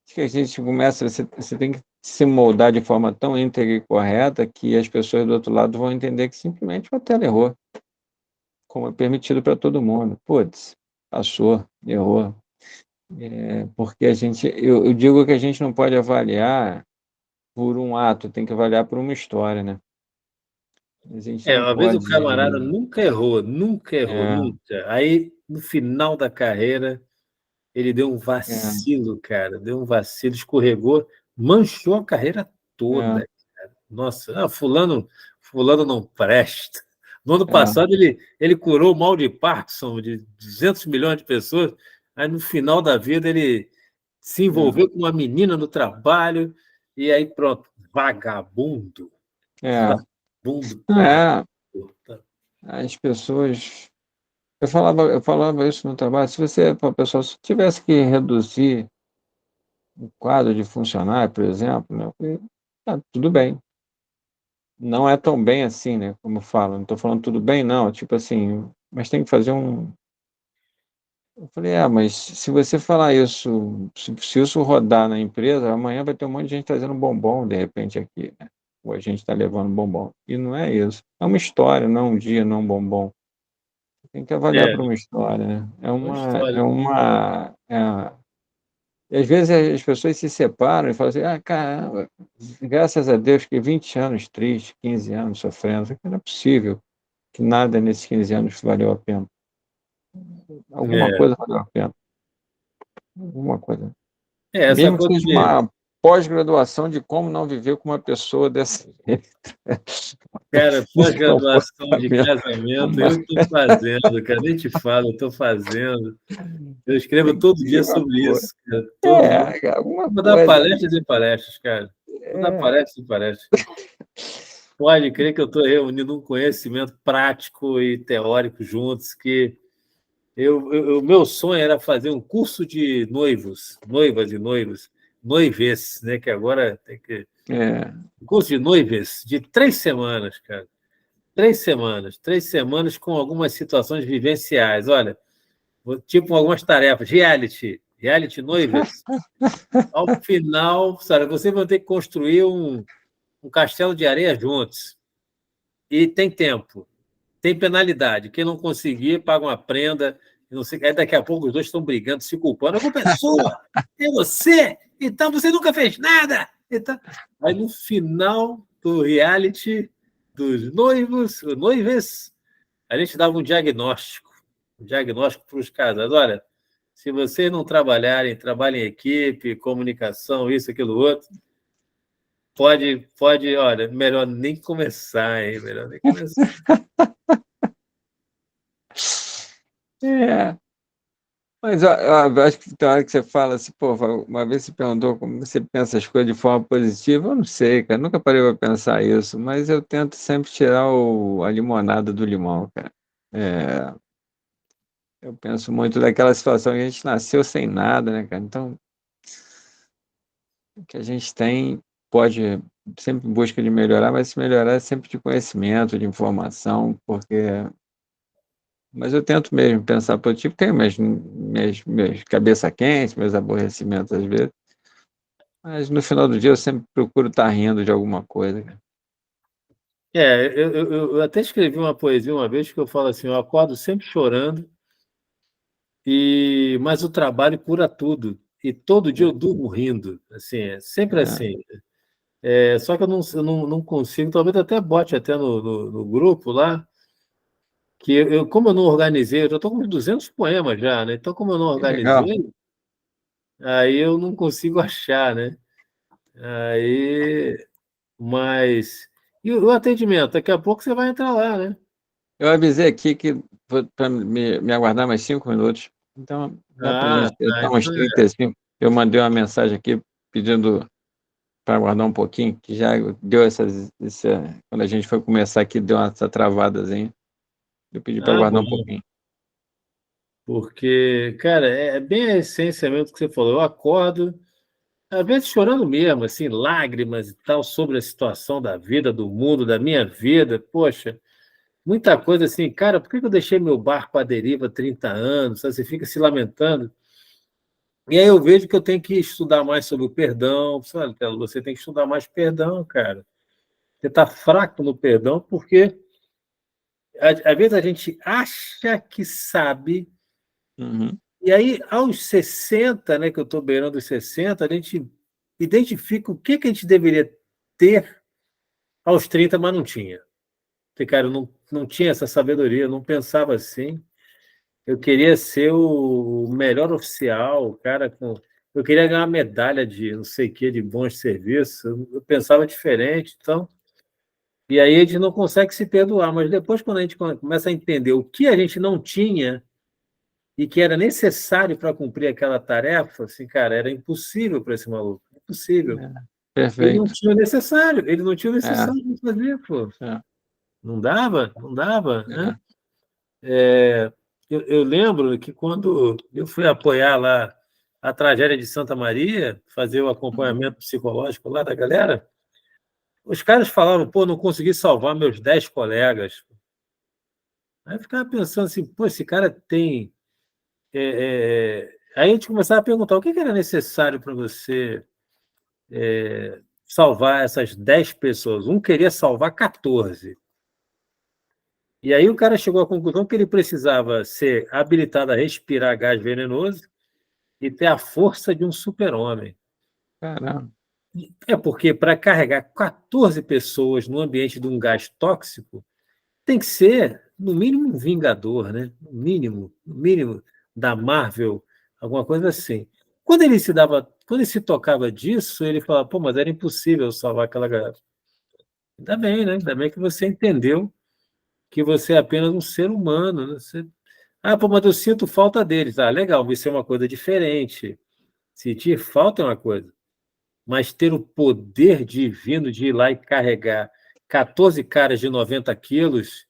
acho que a gente começa, você tem que se moldar de forma tão íntegra e correta que as pessoas do outro lado vão entender que simplesmente o hotel errou, como é permitido para todo mundo. Putz, passou, errou. Porque eu digo que a gente não pode avaliar por um ato, tem que avaliar por uma história, né? A gente não uma vez o camarada pode. nunca errou, nunca errou, É, nunca. Aí, no final da carreira, ele deu um é, vacilo, cara, deu um vacilo, escorregou, manchou a carreira é, toda. Nossa, fulano não presta. No ano é, passado, ele curou o mal de Parkinson de 200 milhões de pessoas, aí no final da vida ele se é, envolveu com uma menina no trabalho, e aí pronto, vagabundo, é. vagabundo, É, traidor. as pessoas. Eu falava isso no trabalho. Se você, a pessoa, se tivesse que reduzir o quadro de funcionário, por exemplo, né, eu falei, tudo bem. não é tão bem assim, né? Como eu falo, não estou falando tudo bem, não. Tipo assim, mas tem que fazer um. Eu falei, mas se você falar isso, se isso rodar na empresa, amanhã vai ter um monte de gente trazendo bombom, de repente, aqui, né? Ou a gente está levando bombom. E não é isso. É uma história, não um dia, não um bombom. Tem que avaliar É, para uma história, né? uma história. E às vezes as pessoas se separam e falam assim, caramba, graças a Deus que 20 anos triste, 15 anos sofrendo, não é possível que nada nesses 15 anos valeu a pena. Alguma É, coisa valeu a pena. Alguma coisa. essa Mesmo que coisa seja de, uma pós-graduação de como não viver com uma pessoa dessa cara, desse pós-graduação de comportamento. casamento, Uma- eu estou fazendo, cara, nem te falo, eu estou fazendo. Eu escrevo Tem que todo dia ser uma sobre coisa. isso, cara, todo dia. Alguma Vou dar coisa. palestras e palestras, cara. Vou dar É, palestras e palestras. Pode crer que eu estou reunindo um conhecimento prático e teórico juntos, que o meu sonho era fazer um curso de noivos, noivas e noivos, noivês, né? Que agora tem que. é. Um curso de noivês de 3 semanas, cara. 3 semanas. 3 semanas com algumas situações vivenciais. Olha, tipo algumas tarefas. Reality noivas. Ao final, sabe, vocês vão ter que construir um castelo de areia juntos. E tem tempo. Tem penalidade. Quem não conseguir, paga uma prenda. Não sei, aí daqui a pouco os dois estão brigando, se culpando. A culpa é sua, é você. Então você nunca fez nada. Então... Aí no final do reality dos noivos, noivas, a gente dava um diagnóstico para os casais. Olha, se vocês não trabalharem, trabalhem em equipe, comunicação, isso, aquilo, outro, olha, melhor nem começar, hein? Melhor nem começar. É. Mas eu acho que tem hora que você fala assim, pô, uma vez você perguntou como você pensa as coisas de forma positiva, eu não sei, cara, nunca parei para pensar isso, mas eu tento sempre tirar a limonada do limão, cara. É, eu penso muito daquela situação que a gente nasceu sem nada, né, cara? Então, o que a gente tem pode sempre em busca de melhorar, mas se melhorar é sempre de conhecimento, de informação, porque mas eu tento mesmo pensar positivo, tenho minhas cabeça quente, meus aborrecimentos às vezes, mas no final do dia eu sempre procuro estar rindo de alguma coisa, cara. Eu até escrevi uma poesia uma vez que eu falo assim: eu acordo sempre chorando, mas o trabalho cura tudo. E todo dia eu durmo rindo. Assim, é sempre É, assim. Só que eu não consigo, talvez até bote até no grupo lá, que como eu não organizei, eu já estou com uns 200 poemas já, né? Então, como eu não que legal. organizei, aí eu não consigo achar, né? Aí, mas. E o atendimento? Daqui a pouco você vai entrar lá, né? Eu avisei aqui que para me aguardar mais 5 minutos, então dá para a Ah, gente tá. tentar uns Então, 35. Eu mandei uma mensagem aqui pedindo para aguardar um pouquinho, que já deu quando a gente foi começar aqui, deu essa travadazinha. Eu pedi para aguardar um bom. pouquinho. Porque, cara, é bem a essência mesmo do que você falou. Eu acordo, às vezes chorando mesmo, assim, lágrimas e tal, sobre a situação da vida, do mundo, da minha vida. Poxa, muita coisa assim, cara, por que que eu deixei meu barco à deriva há 30 anos? Sabe? Você fica se lamentando. E aí eu vejo que eu tenho que estudar mais sobre o perdão. Sabe, Telo, você tem que estudar mais perdão, cara. Você está fraco no perdão porque, às vezes, a gente acha que sabe. Uhum. E aí, aos 60, né, que eu estou beirando os 60, a gente identifica o que a gente deveria ter aos 30, mas não tinha. Porque, cara, eu não tinha essa sabedoria, eu não pensava assim. Eu queria ser o melhor oficial, o cara com. Eu queria ganhar uma medalha de não sei o quê, de bons serviços. Eu pensava diferente, então. E aí a gente não consegue se perdoar, mas depois, quando a gente começa a entender o que a gente não tinha e que era necessário para cumprir aquela tarefa, assim, cara, era impossível para esse maluco, impossível. É, Ele não perfeito. tinha o necessário, ele não tinha o É, necessário para fazer, pô. é, Não dava, não dava, né? é. Eu lembro que quando eu fui apoiar lá a tragédia de Santa Maria, fazer o acompanhamento psicológico lá da galera, Os caras falavam, pô, não consegui salvar meus 10 colegas. Aí eu ficava pensando assim, pô, esse cara tem. Aí a gente começava a perguntar o que era necessário para você salvar essas 10 pessoas. Um queria salvar 14. E aí o cara chegou à conclusão que ele precisava ser habilitado a respirar gás venenoso e ter a força de um super-homem. Caramba. É porque para carregar 14 pessoas no ambiente de um gás tóxico, tem que ser, no mínimo, um Vingador, né? No mínimo, da Marvel, alguma coisa assim. Quando ele se tocava disso, ele falava, pô, mas era impossível salvar aquela galera. Ainda bem, né? Ainda bem que você entendeu que você é apenas um ser humano, né? Ah, pô, mas eu sinto falta deles. Ah, legal, isso é uma coisa diferente. Sentir falta é uma coisa. Mas ter o poder divino de ir lá e carregar 14 caras de 90 quilos,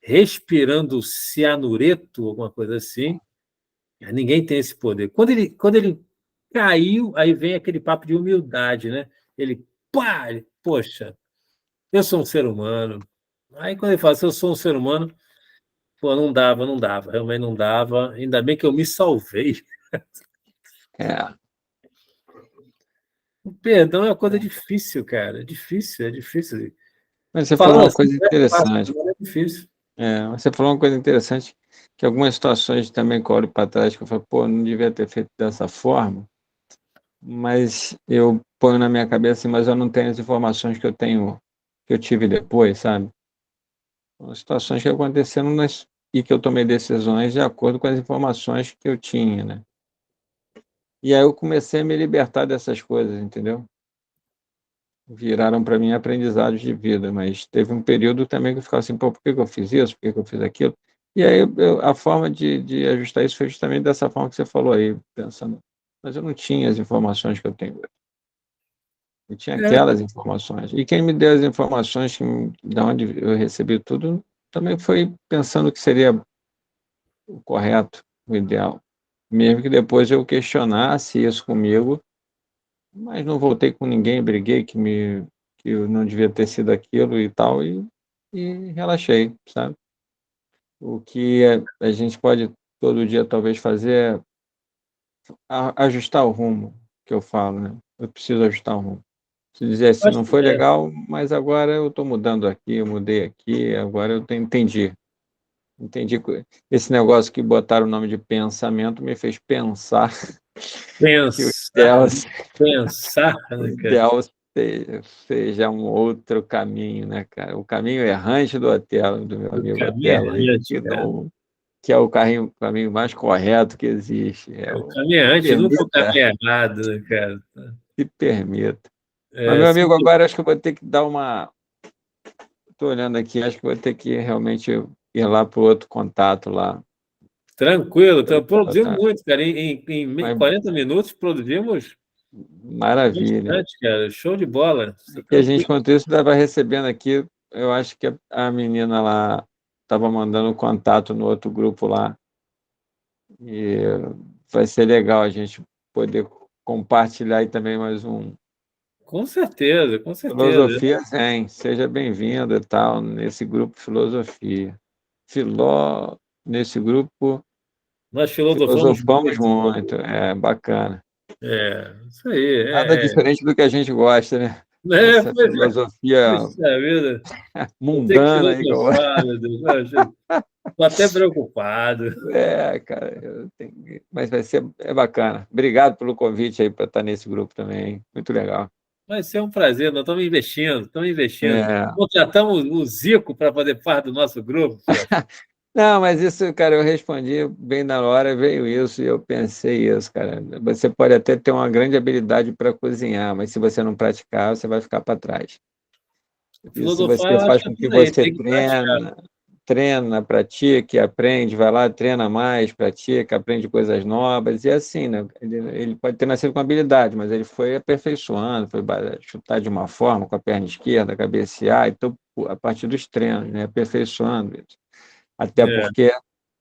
respirando cianureto, alguma coisa assim, ninguém tem esse poder. Quando ele caiu, aí vem aquele papo de humildade, né? Ele, pá, poxa, eu sou um ser humano. Aí quando ele fala assim, eu sou um ser humano, pô, não dava, realmente não dava. Ainda bem que eu me salvei. É, O perdão é uma coisa difícil, cara. É difícil. mas você falou Falando uma assim, coisa é fácil, interessante. mas é difícil. Você falou uma coisa interessante, que algumas situações também que eu olho para trás, que eu falo, pô, não devia ter feito dessa forma, mas eu ponho na minha cabeça assim, mas eu não tenho as informações que eu tenho, que eu tive depois, sabe? São situações que aconteceram e que eu tomei decisões de acordo com as informações que eu tinha, né? E aí eu comecei a me libertar dessas coisas, entendeu? Viraram para mim aprendizados de vida, mas teve um período também que eu ficava assim, pô, por que que eu fiz isso? Por que que eu fiz aquilo? E aí a forma de ajustar isso foi justamente dessa forma que você falou aí, pensando, mas eu não tinha as informações que eu tenho hoje. Eu tinha É, aquelas informações. E quem me deu as informações da onde eu recebi tudo, também foi pensando que seria o correto, o ideal. Mesmo que depois eu questionasse isso comigo, mas não voltei com ninguém, briguei que eu não devia ter sido aquilo e tal, e relaxei, sabe? O que a gente pode todo dia talvez fazer é ajustar o rumo, que eu falo, né? Eu preciso ajustar o rumo. Se dizer eu assim, acho não que foi legal, mas agora eu estou mudando aqui, eu mudei aqui, agora entendi. Entendi que esse negócio que botaram o nome de pensamento me fez pensar que pensar, pensar, o né, cara? ideal seja um outro caminho, né, cara? O caminho errante do Otelo, do meu O amigo caminho Otelo, aí, errante, cara. que é o caminho mais correto que existe. O caminho errante nunca é o caminho errado, né, cara? Se permita. Mas, É, meu amigo, agora acho que eu vou ter que dar uma. Estou olhando aqui, acho que vou ter que realmente ir lá para o outro contato lá. tranquilo, produzimos Tá. muito, cara. Em Mas, 40 minutos produzimos maravilha. bastante, cara. Show de bola. E que a gente, Tranquilo. enquanto isso, estava recebendo aqui, eu acho que a menina lá estava mandando contato no outro grupo lá. E vai ser legal a gente poder compartilhar aí também mais um Com certeza, com certeza. Filosofia Zen. Seja bem-vindo e tal, nesse grupo Filosofia. Nesse grupo Nós filosofamos filosofamos muito, muito, é bacana. isso aí. Nada diferente do que a gente gosta, né? Essa Pois é, filosofia puxa vida. Vou ter que mundana aí que eu filosofar, meu Deus. Estou até preocupado. Cara, mas vai ser bacana. Obrigado pelo convite aí para estar nesse grupo também, hein? Muito legal. Vai ser um prazer, nós estamos investindo, estamos investindo. É. Contratamos o Zico para fazer parte do nosso grupo, pô. Não, mas isso, cara, eu respondi bem na hora, veio isso e eu pensei isso, cara. Você pode até ter uma grande habilidade para cozinhar, mas se você não praticar, você vai ficar para trás. Isso Filosofar, você eu acho faz que é com que por aí, você tem que praticar. treina, pratica, aprende, vai lá, treina mais, pratica, aprende coisas novas, e assim, né? Ele pode ter nascido com habilidade, mas ele foi aperfeiçoando, foi chutar de uma forma, com a perna esquerda, cabecear, então, a partir dos treinos, né? Aperfeiçoando isso. Até É, porque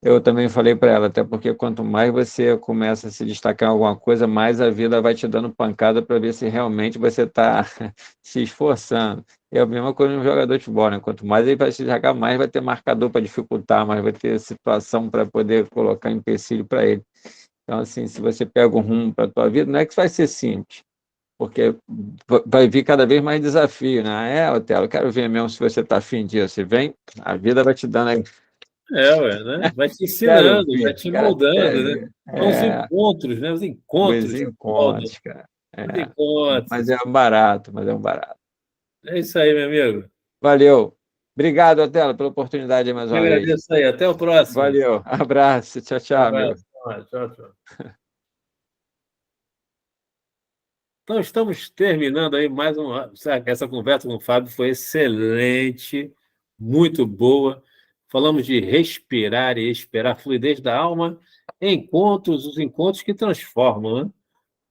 eu também falei para ela, até porque quanto mais você começa a se destacar em alguma coisa, mais a vida vai te dando pancada para ver se realmente você está se esforçando. É a mesma coisa no jogador de futebol, né? Quanto mais ele vai se jogar, mais vai ter marcador para dificultar, mais vai ter situação para poder colocar empecilho para ele. Então, assim, se você pega um rumo para a tua vida, não é que vai ser simples, porque vai vir cada vez mais desafio, né? Otelo, eu quero ver mesmo se você está afim disso. Você vem, a vida vai te dando aí. Ué, né? Vai te Quero ensinando, vai ver, te quero até moldando, né? ver. São os encontros, né? Os Os encontros que moldam. encontros, cara. Os Mas encontros. é um barato, mas é um barato. É isso aí, meu amigo. Valeu. Obrigado, Otelo, pela oportunidade mais Eu uma vez. agradeço aí. Até o próximo. Valeu. Abraço. Tchau, Um tchau, amigo. abraço. Tchau, tchau. Então, estamos terminando aí mais uma. Essa conversa com o Fábio foi excelente, muito boa. Falamos de respirar e esperar, fluidez da alma, encontros, os encontros que transformam, né?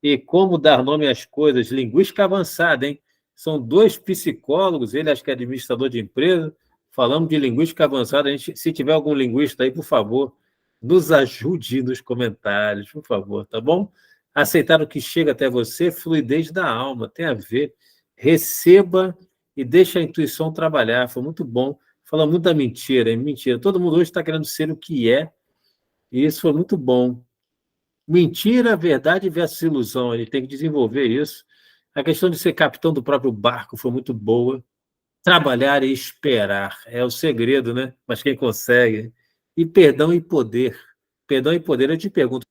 E como dar nome às coisas, linguística avançada, hein? São dois psicólogos, ele acho que é administrador de empresa, falamos de linguística avançada. Se tiver algum linguista aí, por favor, nos ajude nos comentários, por favor, tá bom? Aceitar o que chega até você, fluidez da alma, tem a ver. Receba e deixe a intuição trabalhar, foi muito bom. Fala muito da mentira, hein? Mentira. Todo mundo hoje está querendo ser o que é, e isso foi muito bom. Mentira, verdade versus ilusão. Ele tem que desenvolver isso. A questão de ser capitão do próprio barco foi muito boa. Trabalhar e esperar é o segredo, né? Mas quem consegue? E perdão e poder. Perdão e poder. Eu te pergunto,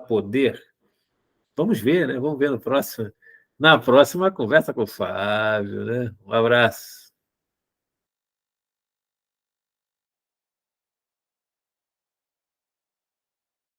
poder? Vamos ver, né? Vamos ver no próximo. Na próxima conversa com o Fábio, né? Um abraço.